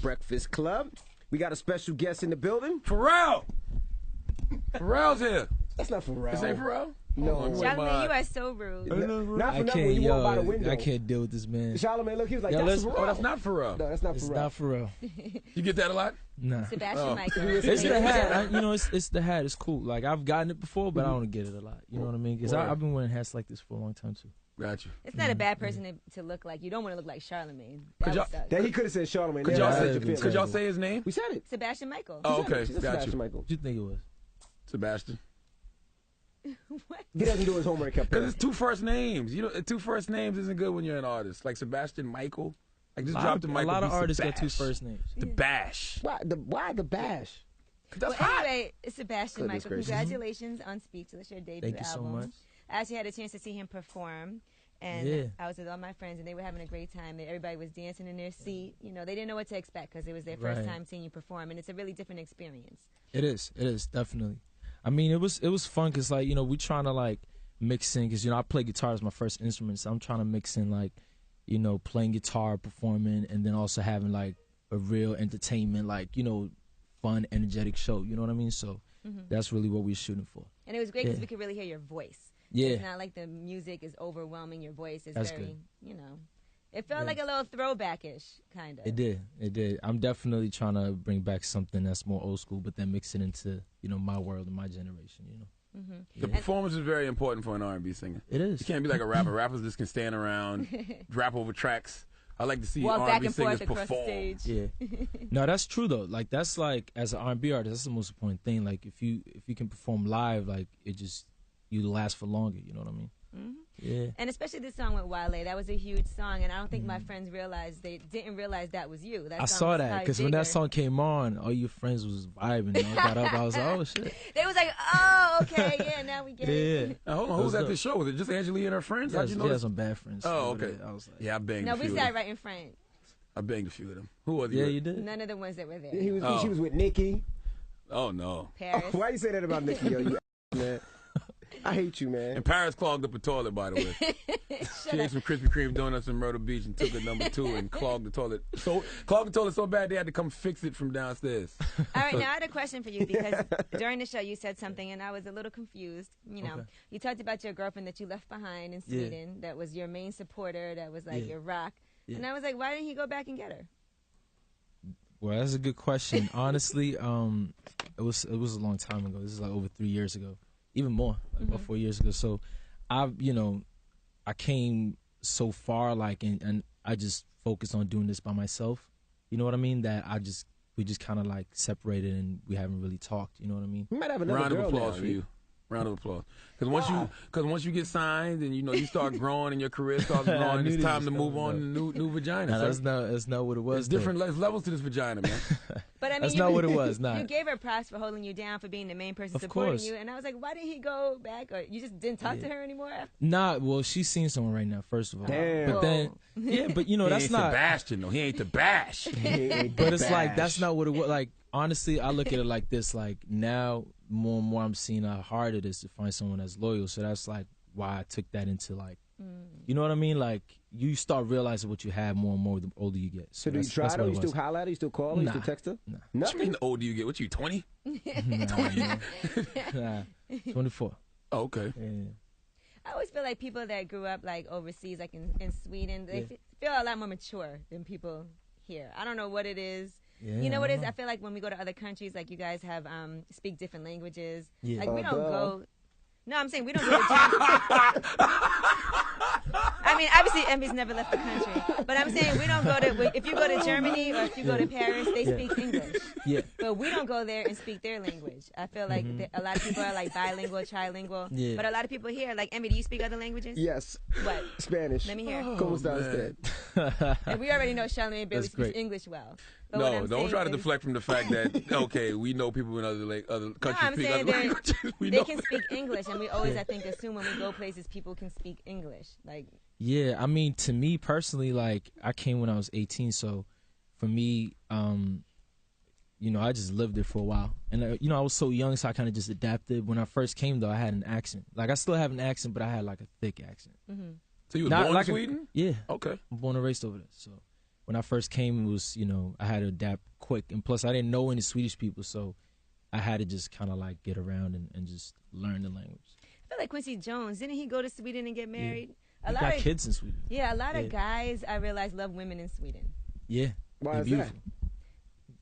Breakfast Club. We got a special guest in the building. Pharrell! Pharrell's here. That's not Pharrell. This ain't Pharrell? No. Charlamagne, you are so rude. Not for nothing when you walk by the window. I can't deal with this man. Charlamagne, look, he was like, that's Pharrell. Oh, that's not Pharrell. No, that's not Pharrell. It's not Pharrell. You get that a lot? Nah. Sebastian Mikael. It's the hat. It's the hat. It's cool. Like, I've gotten it before, but I don't get it a lot. You know what I mean? Because I've been wearing hats like this for a long time, too. Got you. It's not a bad person to look like. You don't want to look like Charlamagne. That he could have said Charlamagne. Could y'all say his name? We said it. Sebastian Mikael. Oh, okay. Got Got you. Michael. What you think it was? Sebastian. What? He doesn't do his homework up there. Because it's two first names. You know, two first names isn't good when you're an artist. Like Sebastian Michael. Like just drop the Michael. A lot of artists got two first names. The Bash. Why the Bash? Well, anyway, Sebastian Mikael, congratulations on Speechless, your debut album. Thank you so much. I actually had a chance to see him perform. And I was with all my friends, and they were having a great time. Everybody was dancing in their seat. You know, they didn't know what to expect because it was their first time seeing you perform, and it's a really different experience. It is, definitely. I mean, it was fun because, like, you know, we trying to, like, mix in because, you know, I play guitar as my first instrument, so I'm trying to mix in, like, you know, playing guitar, performing, and then also having, like, a real entertainment, like, you know, fun, energetic show. You know what I mean? So that's really what we're shooting for. And it was great because we could really hear your voice. Yeah. It's not like the music is overwhelming your voice. It's That's very, good. you know, it felt like a little throwback-ish, kind of. It did. I'm definitely trying to bring back something that's more old school, but then mix it into, you know, my world and my generation, you know. The performance is very important for an R&B singer. It is. You can't be like a rapper. Rappers just can stand around, rap over tracks. I like to see Walk back R&B and singers forth across perform. the stage. Yeah. No, that's true though. Like that's like as an R&B artist, that's the most important thing. Like if you can perform live, like it just you last for longer. You know what I mean? Yeah. And especially this song with Wale, that was a huge song, and I don't think my friends didn't realize that was you. I saw that because when that song came on, all your friends was vibing. And I got up, I was like, oh shit. They was like, oh, okay, yeah, now we get it. Yeah. Now, hold on, who was at the show? Was it just Angela and her friends? How'd you know? She had some bad friends. Oh, okay. I was like, yeah, I banged No, a few we of sat them. right in front. I banged a few of them. Who was you? yeah, with? you did. None of the ones that were there. She was with Nikki. Oh no. Paris. Why you say that about Nikki, yo? You man. I hate you, man. And Paris clogged up a toilet, by the way. She ate some Krispy Kreme donuts in Myrtle Beach and took it #2 and clogged the toilet. Clogged the toilet so bad they had to come fix it from downstairs. All right, now I had a question for you because during the show you said something and I was a little confused. You know, you talked about your girlfriend that you left behind in Sweden that was your main supporter, that was like your rock. And I was like, why didn't he go back and get her? Well, that's a good question. Honestly, it was a long time ago. This is like over 3 years ago, even more, like about 4 years ago. So, I came so far, like, and I just focused on doing this by myself. You know what I mean? That we just kind of like separated and we haven't really talked. You know what I mean? We might have another Round of girl applause now, for you. Round of applause. Because once you get signed and you start growing and your career starts growing, it's time to move on to new vagina. Nah, that's not what it was. There's different levels to this vagina, man. But I mean, that's not what it was. Nah. You gave her props for holding you down, for being the main person Of supporting course. you, and I was like, why didn't he go back? Or you just didn't talk to her anymore? Nah, well, she's seeing someone right now. First of all, Damn. but then but you know He that's ain't not. Sebastian, though. He ain't the bash. But it's like that's not what it was. Like honestly, I look at it like this. Like now, more and more, I'm seeing how hard it is to find someone that's loyal. So that's like why I took that into like, you know what I mean? Like you start realizing what you have more and more the older you get. So do you try her? You still holler at her? You still call her? You still text her? Nah. What you mean the older you get? What you, 20? Nah, 24. Oh, okay. Yeah. I always feel like people that grew up like overseas, like in Sweden, they feel a lot more mature than people here. I don't know what it is. Yeah, You know what it is? I feel like when we go to other countries, like you guys have speak different languages. Yeah. Like we don't go. No, I'm saying we don't go to Germany. I mean, obviously, Envy's never left the country. But I'm saying we don't go to, if you go to Germany or if you go to Paris, they speak English. Yeah. But we don't go there and speak their language. I feel like a lot of people are like bilingual, trilingual. Yeah. But a lot of people here, like Envy, do you speak other languages? Yes. What? Spanish. Let me hear. ¿Cómo está usted? And we already know Charlamagne barely That's great. speaks English well. But what No, I'm don't saying try to is- deflect from the fact that, okay, we know people in other No, countries I'm speak saying other languages. We they know can speak English, and we always, I think, assume when we go places, people can speak English. Like, Yeah, I mean, to me personally, like I came when I was 18, so for me, you know, I just lived there for a while, and you know, I was so young, so I kind of just adapted. When I first came, though, I had an accent. Like I still have an accent, but I had like a thick accent. So you were Not born like in Sweden? Yeah. Okay. I'm born and raised over there, so when I first came, it was, I had to adapt quick. And plus, I didn't know any Swedish people, so I had to just kind of like get around and just learn the language. I feel like Quincy Jones, didn't he go to Sweden and get married? Yeah. He got kids in Sweden. Yeah, a lot of guys, I realize, love women in Sweden. Yeah. Why is beautiful. that?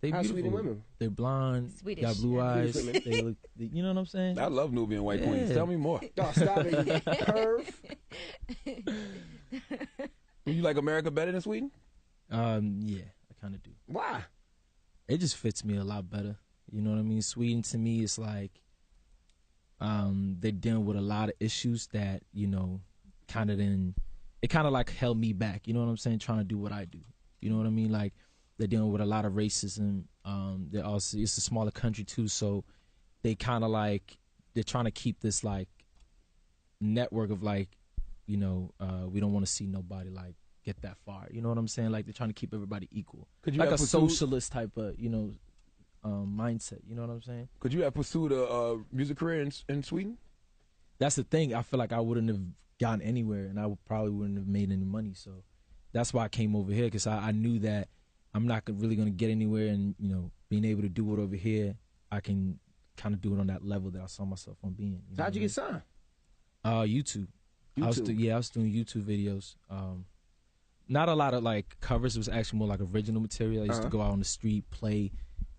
They How beautiful. Sweden women? They're blonde, Swedish. got blue eyes. They look, you know what I'm saying? I love Nubian white queens. Tell me more. Oh, stop it, you perv. You like America better than Sweden? Yeah, I kind of do. Why? It just fits me a lot better. You know what I mean? Sweden to me is like they're dealing with a lot of issues that, it kind of like held me back. You know what I'm saying? Trying to do what I do. You know what I mean? Like they're dealing with a lot of racism. They're also, it's a smaller country too, so they kind of like, they're trying to keep this like network of like, we don't want to see nobody like get that far. You know what I'm saying? Like they're trying to keep everybody equal. Could you like have a socialist type of, mindset. You know what I'm saying? Could you have pursued a music career in Sweden? That's the thing. I feel like I wouldn't have gotten anywhere, and I probably wouldn't have made any money. So that's why I came over here, because I knew that I'm not really going to get anywhere, and being able to do it over here, I can kind of do it on that level that I saw myself on being. So how'd you get signed? YouTube. I was doing YouTube videos. Not a lot of like covers. It was actually more like original material. I used to go out on the street, play.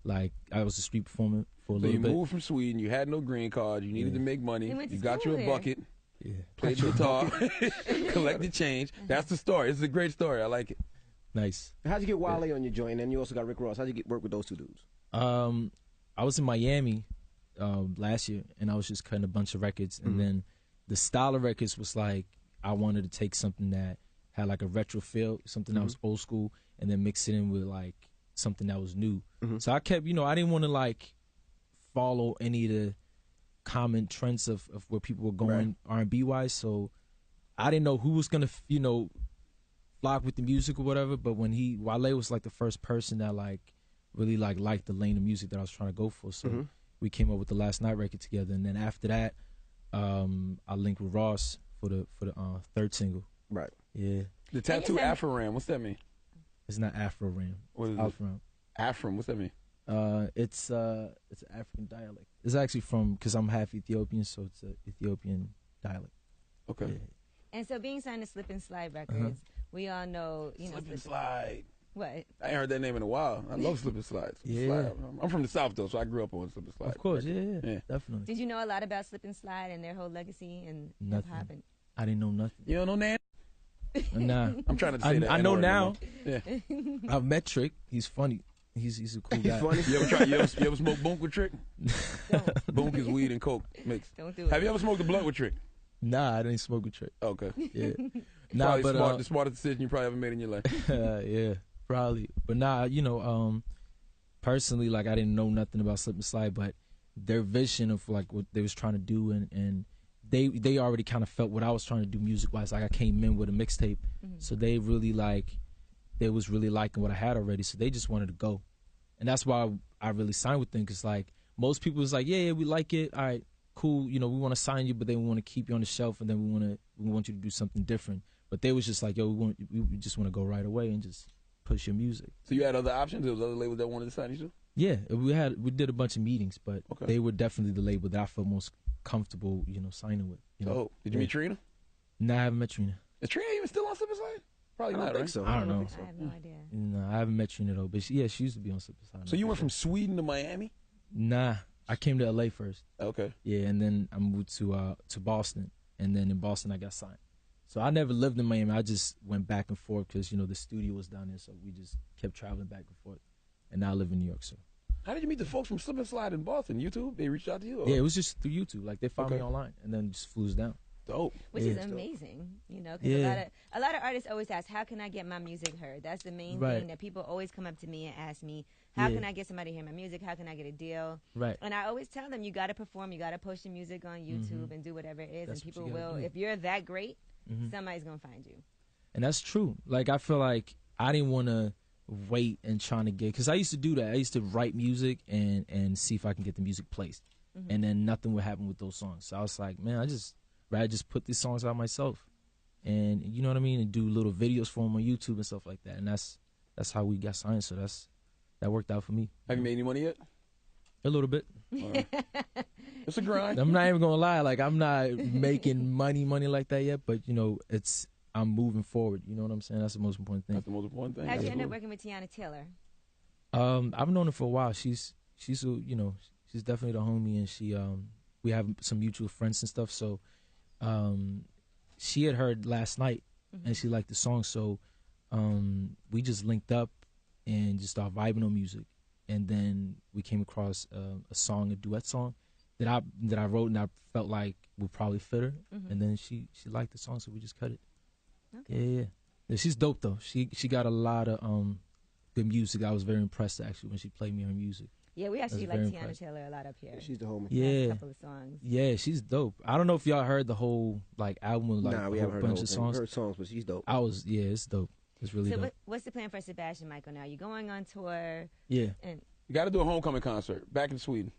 Like I was a street performer for a little bit. You moved from Sweden. You had no green card. You needed to make money. You got you a bucket. Yeah. Played the guitar. Collected change. That's the story. It's a great story. I like it. Nice. How'd you get Wale on your joint? And then you also got Rick Ross. How'd you work with those two dudes? I was in Miami last year, and I was just cutting a bunch of records. And then the style of records was like, I wanted to take something that had like a retro feel, something that was old school, and then mix it in with like something that was new. So I kept, I didn't want to like follow any of the common trends of where people were going R&B wise. So I didn't know who was gonna, flock with the music or whatever. But when Wale was like the first person that like really like liked the lane of music that I was trying to go for. So we came up with the Last Night record together, and then after that, I linked with Ross for the third single. Right. Yeah. The tattoo Afro-Ram, what's that mean? It's not Afro-Ram. What is Afro-Ram. it? Afram, what's that mean? It's an African dialect. It's actually because I'm half Ethiopian, so it's an Ethiopian dialect. Okay. Yeah. And so being signed to Slip and Slide Records, we all know, Slip and Slide. What? I ain't heard that name in a while. I love Slip and Slide. Yeah. I'm from the South, though, so I grew up on Slip and Slide. Of course, yeah, definitely. Did you know a lot about Slip and Slide and their whole legacy and Nothing. hip hop? I didn't know nothing. You don't know Nan? Nah. I'm trying to say that. I know now. Yeah. I've met Trick. He's funny. He's a cool guy. He's funny. You ever smoke bunk with Trick? Bunk is weed and coke mixed. Don't do it. Have you ever smoked a blunt with Trick? Nah, I didn't smoke with Trick. Okay. Yeah. Nah, but the smartest decision you probably ever made in your life. yeah, probably. But nah, personally, like I didn't know nothing about Slip and Slide, but their vision of like what they was trying to do, and they already kind of felt what I was trying to do music wise. Like I came in with a mixtape, so they was really liking what I had already. So they just wanted to go, and that's why I really signed with them. Because like most people was like, yeah, we like it, all right, cool, we want to sign you, but then we want to keep you on the shelf, and then we want you to do something different. But they was just like, yo, we just want to go right away and just push your music. So you had other options? There was other labels that wanted to sign you too? Yeah, we did a bunch of meetings, but they were definitely the label that I felt most comfortable, signing with. Oh, did you meet Trina? No, I haven't met Trina. Is Trina even still on Slip and Slide? Probably not, right? So. I don't know. I have no idea. No, I haven't met Trina though, but she used to be on Slip and Slide. So you went from Sweden to Miami? Nah, I came to LA first. Okay. Yeah, and then I moved to Boston, and then in Boston I got signed. So I never lived in Miami. I just went back and forth because the studio was down there, so we just kept traveling back and forth. And now I live in New York. So how did you meet the folks from Slip and Slide in Boston? YouTube? They reached out to you? Or? Yeah, it was just through YouTube. Like they found me online, and then just flew us down. Dope. Which is amazing, because a lot of artists always ask, how can I get my music heard? That's the main thing that people always come up to me and ask me, how can I get somebody to hear my music? How can I get a deal? Right. And I always tell them, you got to perform, you got to post your music on YouTube and do whatever it is, That's and people what you gotta will. do. If you're that great, somebody's gonna find you. And that's true. Like I feel like I didn't want to wait and trying to get, because I used to do that. I used to write music and see if I can get the music placed, and then nothing would happen with those songs. So I was like, man, I'd just put these songs out myself, and you know what I mean, and do little videos for them on YouTube and stuff like that. And that's that's how we got signed. So that worked out for me. Have you made any money yet? A little bit. It's a grind. I'm not even gonna lie. Like, I'm not making money like that yet. But you know, I'm moving forward. You know what I'm saying? That's the most important thing. That's the most important thing. How'd you end up working with Tiana Taylor? I've known her for a while. She's you know, she's definitely the homie, and she we have some mutual friends and stuff. So she had heard last night, and she liked the song. So we just linked up and just started vibing on music. And then we came across a duet song that I wrote, and I felt like would probably fit her. And then she liked the song, so we just cut it. Okay. Yeah. She's dope though. She got a lot of good music. I was very impressed actually when she played me her music. Yeah, we actually like Tiana Taylor a lot up here. She's the homie. Yeah, a couple of songs. Yeah, she's dope. I don't know if y'all heard the whole like album with like we a haven't whole heard bunch of songs. We heard songs, but she's dope. It's dope. It's really dope. So what's the plan for Sebastian, Michael? Now you're going on tour. Yeah. And you got to do a homecoming concert back in Sweden.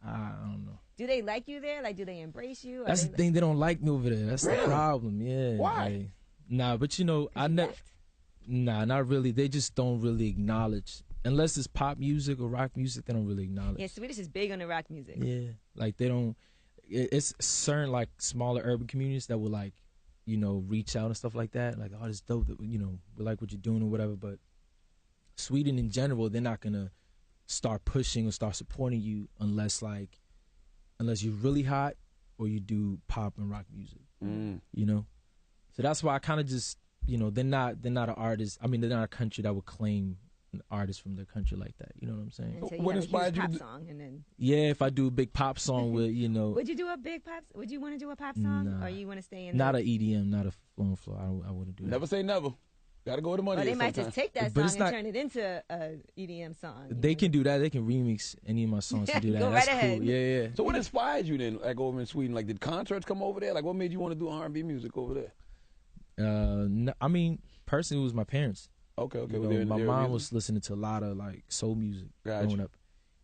I don't know. Do they like you there? Like, do they embrace you? That's the thing. They don't like me over there. That's the problem. Yeah. Why? Like, nah, but you know, I never. Nah, not really. They just don't really acknowledge. Unless it's pop music or rock music, they don't really acknowledge. Yeah, Swedish is big on the rock music. Yeah, like they don't. It's certain like smaller urban communities that will like, you know, reach out and stuff like that. Like, oh, it's dope that, you know, we like what you're doing or whatever. But Sweden in general, they're not gonna start pushing or start supporting you unless you're really hot or you do pop and rock music. You know, so that's why I kind of just, you know, they're not an artist. I mean, they're not a country that would claim an artist from their country like that. You know what I'm saying? So what inspired you? Pop song and then... Yeah, if I do a big pop song with, you know. Would you do a big pop? Would you want to do a pop song, or you want to stay in? Not a EDM, not a flow. I wouldn't do that. Never say never. Got to go with the money. Or they might just take that song and turn it into a EDM song. They can do that. They can remix any of my songs and do that. Go That's right ahead. Cool. Yeah. So what inspired you then, like over in Sweden? Like, did concerts come over there? Like, what made you want to do R&B music over there? No, I mean, personally, it was my parents. Okay. You know, my mom was listening to a lot of like soul music growing up.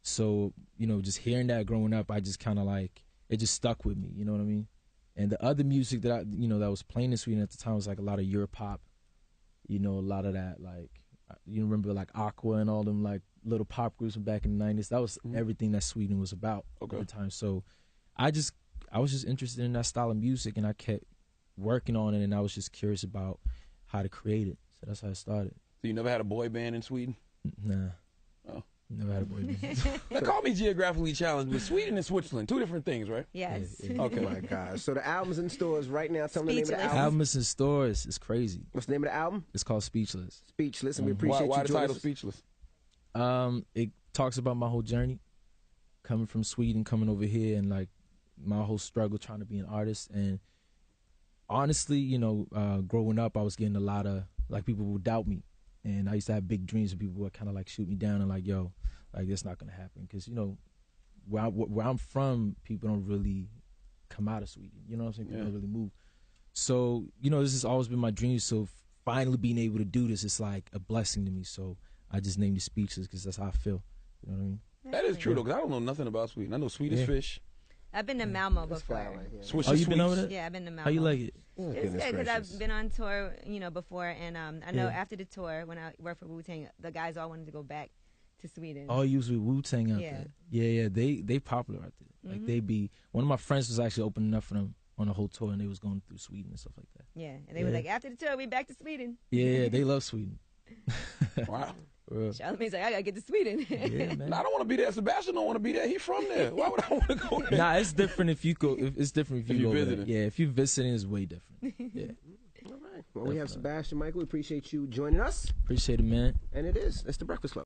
So, you know, just hearing that growing up, I just kind of like, it just stuck with me. You know what I mean? And the other music that that was playing in Sweden at the time was like a lot of Europop. You know, a lot of that, like, you remember like Aqua and all them like little pop groups from back in the 90s. That was everything that Sweden was about at the time. So I was just interested in that style of music, and I kept working on it, and I was just curious about how to create it. So that's how I started. So you never had a boy band in Sweden? Nah. Oh. Never had a boy band. They call me geographically challenged, but Sweden and Switzerland, two different things, right? Yes. Yeah. Okay. Oh my God. So the album's in stores right now. Tell them the name of the album. Album is in stores. It's crazy. What's the name of the album? It's called Speechless. Speechless, and we appreciate why you the joining title us. Speechless? It talks about my whole journey, coming from Sweden, coming over here, and like my whole struggle trying to be an artist. And honestly, you know, growing up, I was getting a lot of like people would doubt me, and I used to have big dreams, and people would kind of like shoot me down and like, yo, like that's not gonna happen, because you know where I'm from, people don't really come out of Sweden. You know what I'm saying? People don't really move. So you know, this has always been my dream. So finally being able to do this, it's like a blessing to me. So I just named it Speechless because that's how I feel. You know what I mean? That is true though, because I don't know nothing about Sweden. I know Swedish fish. I've been to Malmo before. Oh, you been over there? Yeah, I've been to Malmo. How you like it? It's good because I've been on tour, you know, before, and I know after the tour, when I worked for Wu-Tang, the guys all wanted to go back to Sweden. Oh, you was with Wu-Tang out there. Yeah. They popular out there. Like they be. One of my friends was actually opening up for them on a whole tour, and they was going through Sweden and stuff like that. Yeah, and they were like, after the tour, we back to Sweden. Yeah, they love Sweden. Wow. Charlamagne's like, I gotta get to Sweden. Yeah, man. No, I don't want to be there. Sebastian don't want to be there. He's from there. Why would I want to go there? Nah, it's different if you go. It's different if you go visiting. there. Yeah, if you're visiting, it's way different. Yeah. All right. Well, we have Sebastian, Michael. We appreciate you joining us. Appreciate it, man. And it's The Breakfast Club.